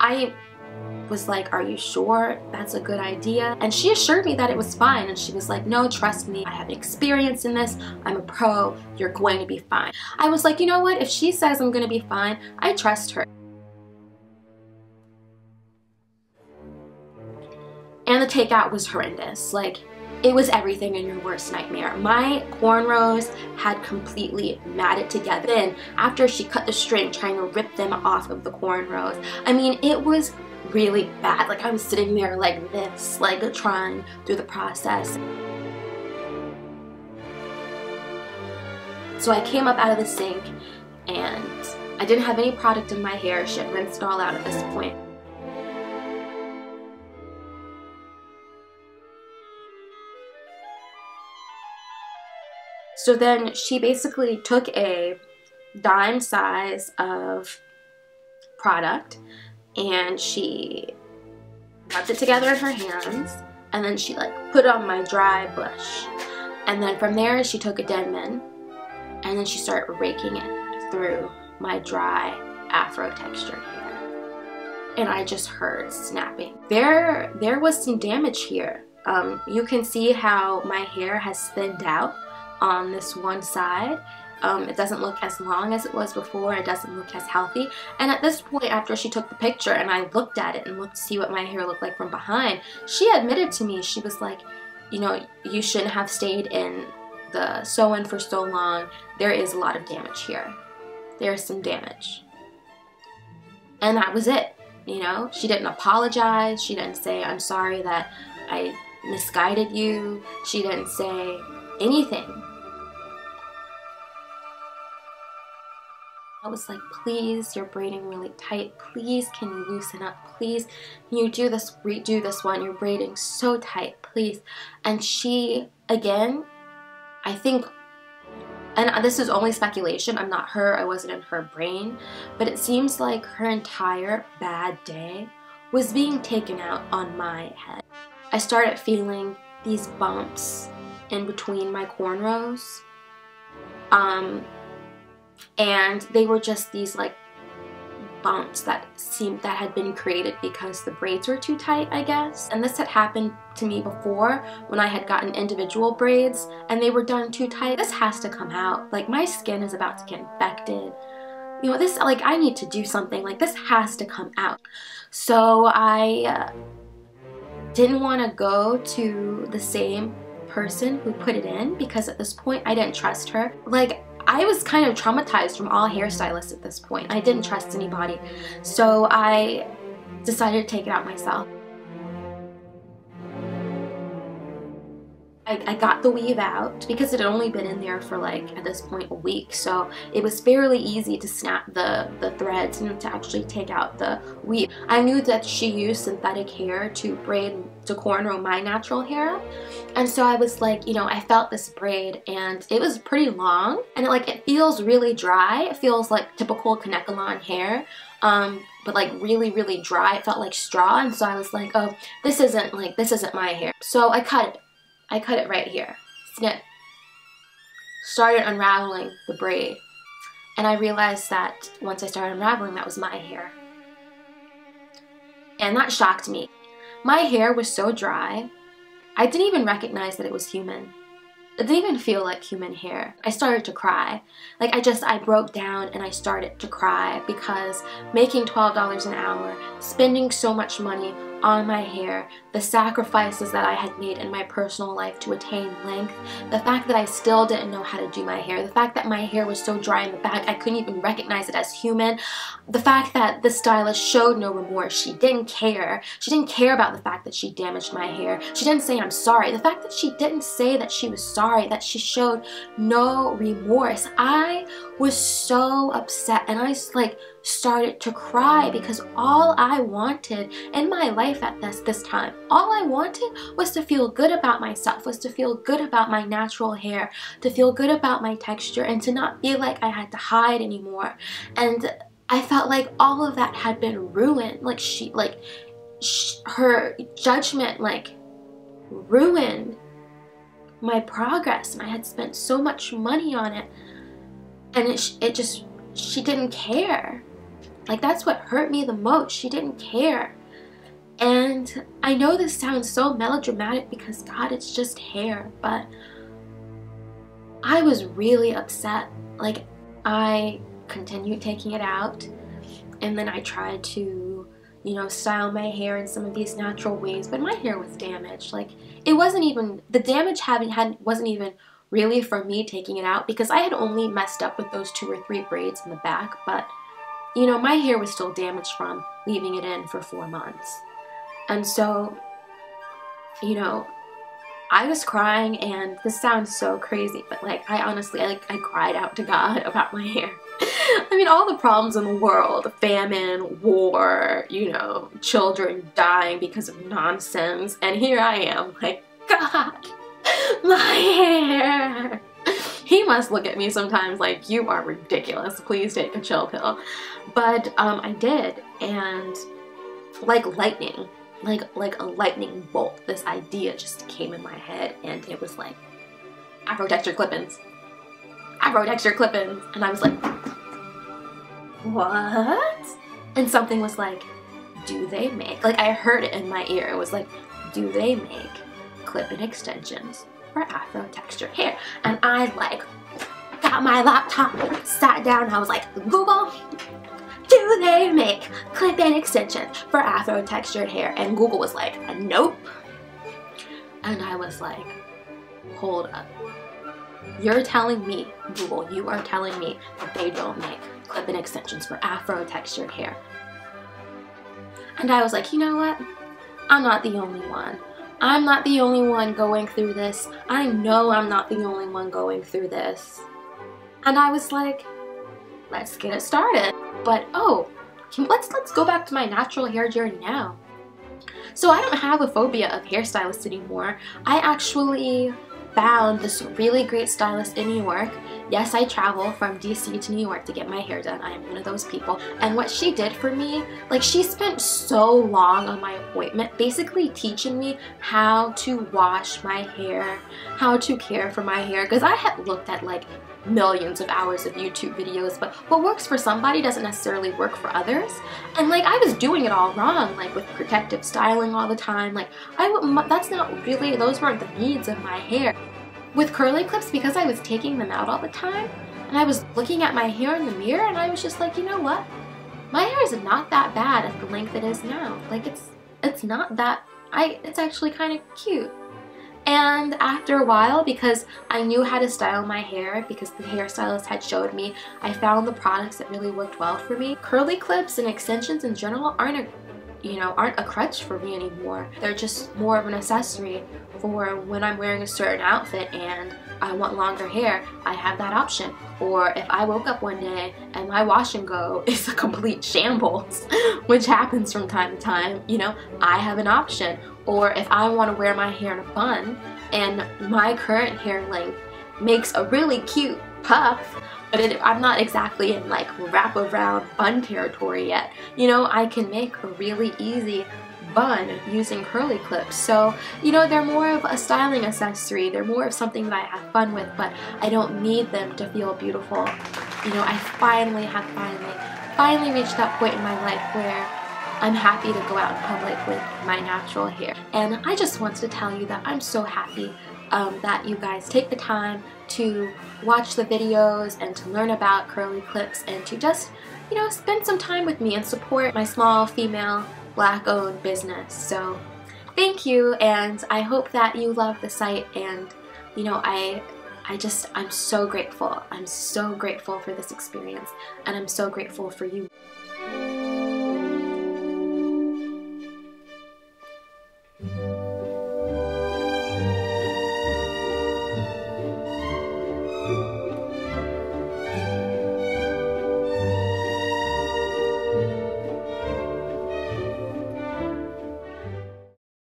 I was like, are you sure that's a good idea? And she assured me that it was fine, and she was like, no, trust me, I have experience in this, I'm a pro, you're going to be fine. I was like, you know what, if she says I'm going to be fine, I trust her. And the takeout was horrendous. Like, it was everything in your worst nightmare. My cornrows had completely matted together. Then, after she cut the string trying to rip them off of the cornrows, I mean, it was really bad. Like, I was sitting there like this, like trying through the process. So I came up out of the sink, and I didn't have any product in my hair. She had rinsed it all out at this point. So then she basically took a dime size of product and she rubbed it together in her hands, and then she like put it on my dry bush. And then from there she took a Denman and then she started raking it through my dry afro textured hair. And I just heard snapping. There was some damage here. You can see how my hair has thinned out on this one side. It doesn't look as long as it was before. It doesn't look as healthy. And at this point, after she took the picture and I looked at it and looked to see what my hair looked like from behind, she admitted to me, she was like, you know, you shouldn't have stayed in the sew-in for so long. There is a lot of damage here. There's some damage. And that was it. You know, she didn't apologize. She didn't say, I'm sorry that I misguided you. She didn't say anything. I was like, please, you're braiding really tight. Please, can you loosen up? Please, can you do this, redo this one? You're braiding so tight, please. And she, again, I think, and this is only speculation, I'm not her, I wasn't in her brain, but it seems like her entire bad day was being taken out on my head. I started feeling these bumps in between my cornrows. And they were just these like bumps that had been created because the braids were too tight, I guess. And this had happened to me before when I had gotten individual braids and they were done too tight. This has to come out. Like, my skin is about to get infected. You know, this, like, I need to do something. Like, this has to come out. So I didn't want to go to the same person who put it in because at this point I didn't trust her. Like, I was kind of traumatized from all hairstylists at this point. I didn't trust anybody. So I decided to take it out myself. I got the weave out because it had only been in there for, like, at this point, a week. So it was fairly easy to snap the threads and to actually take out the weave. I knew that she used synthetic hair to braid, to cornrow my natural hair. And so I was like, you know, I felt this braid and it was pretty long and it feels really dry. It feels like typical Kanekalon hair. But like really, really dry. It felt like straw. And so I was like, oh, this isn't my hair. So I cut it. I cut it right here. Snip. Started unraveling the braid. And I realized that once I started unraveling, that was my hair. And that shocked me. My hair was so dry, I didn't even recognize that it was human. It didn't even feel like human hair. I started to cry. Like, I broke down and I started to cry because making $12 an hour, spending so much money on my hair, the sacrifices that I had made in my personal life to attain length, the fact that I still didn't know how to do my hair, the fact that my hair was so dry in the back I couldn't even recognize it as human, the fact that the stylist showed no remorse. She didn't care. She didn't care about the fact that she damaged my hair. She didn't say I'm sorry. The fact that she didn't say that she was sorry, that she showed no remorse. I was so upset and I like started to cry because all I wanted in my life at this time, all I wanted was to feel good about myself, was to feel good about my natural hair, to feel good about my texture, and to not feel like I had to hide anymore. And I felt like all of that had been ruined. Like her judgment like ruined my progress, and I had spent so much money on it, and she didn't care. Like, that's what hurt me the most. She didn't care. And I know this sounds so melodramatic because, God, it's just hair, but I was really upset. Like, I continued taking it out, and then I tried to, you know, style my hair in some of these natural ways, but my hair was damaged. Like, it wasn't even, the damage wasn't even really from me taking it out, because I had only messed up with those 2 or 3 braids in the back, but, you know, my hair was still damaged from leaving it in for 4 months. And so, you know, I was crying, and this sounds so crazy, but like, I honestly, I cried out to God about my hair. I mean, all the problems in the world, famine, war, you know, children dying because of nonsense, and here I am, like, God, my hair. He must look at me sometimes like, you are ridiculous, please take a chill pill. But I did, and like lightning, like a lightning bolt, this idea just came in my head, and it was like, Afro textured clip-ins. Afro textured clip-ins. And I was like, what? And something was like, do they make, like, I heard it in my ear, it was like, do they make clip-in extensions for Afro textured hair? And I like got my laptop, sat down, and I was like, Google, do they make clip-in extensions for Afro textured hair? And Google was like, nope. And I was like, hold up. You're telling me, Google, you are telling me that they don't make clip-in extensions for Afro textured hair. And I was like, you know what? I'm not the only one. I'm not the only one going through this. I know I'm not the only one going through this. And I was like, let's get it started. But oh, let's go back to my natural hair journey now. So I don't have a phobia of hairstylists anymore. I actually found this really great stylist in New York. Yes, I travel from DC to New York to get my hair done. I am one of those people. And what she did for me, like, she spent so long on my appointment basically teaching me how to wash my hair, how to care for my hair, because I had looked at like millions of hours of YouTube videos, but what works for somebody doesn't necessarily work for others. And like, I was doing it all wrong, like with protective styling all the time. Like, that's not really, those weren't the needs of my hair. With curly clips, because I was taking them out all the time, and I was looking at my hair in the mirror, and I was just like, you know what? My hair is not that bad at the length it is now. Like, it's not that, it's actually kind of cute. And after a while, because I knew how to style my hair, because the hairstylist had showed me, I found the products that really worked well for me. Curly clips and extensions in general aren't a crutch for me anymore. They're just more of an accessory for when I'm wearing a certain outfit and I want longer hair, I have that option. Or if I woke up one day and my wash and go is a complete shambles, which happens from time to time, you know, I have an option. Or if I want to wear my hair in a bun and my current hair length makes a really cute puff, but I'm not exactly in like wrap-around bun territory yet, you know, I can make a really easy bun using curly clips. So, you know, they're more of a styling accessory. They're more of something that I have fun with, but I don't need them to feel beautiful. You know, I finally reached that point in my life where I'm happy to go out in public with my natural hair. And I just wanted to tell you that I'm so happy that you guys take the time to watch the videos and to learn about curly clips and to just, you know, spend some time with me and support my small female Black-owned business. So thank you, and I hope that you love the site, and you know, I'm so grateful. I'm so grateful for this experience, and I'm so grateful for you.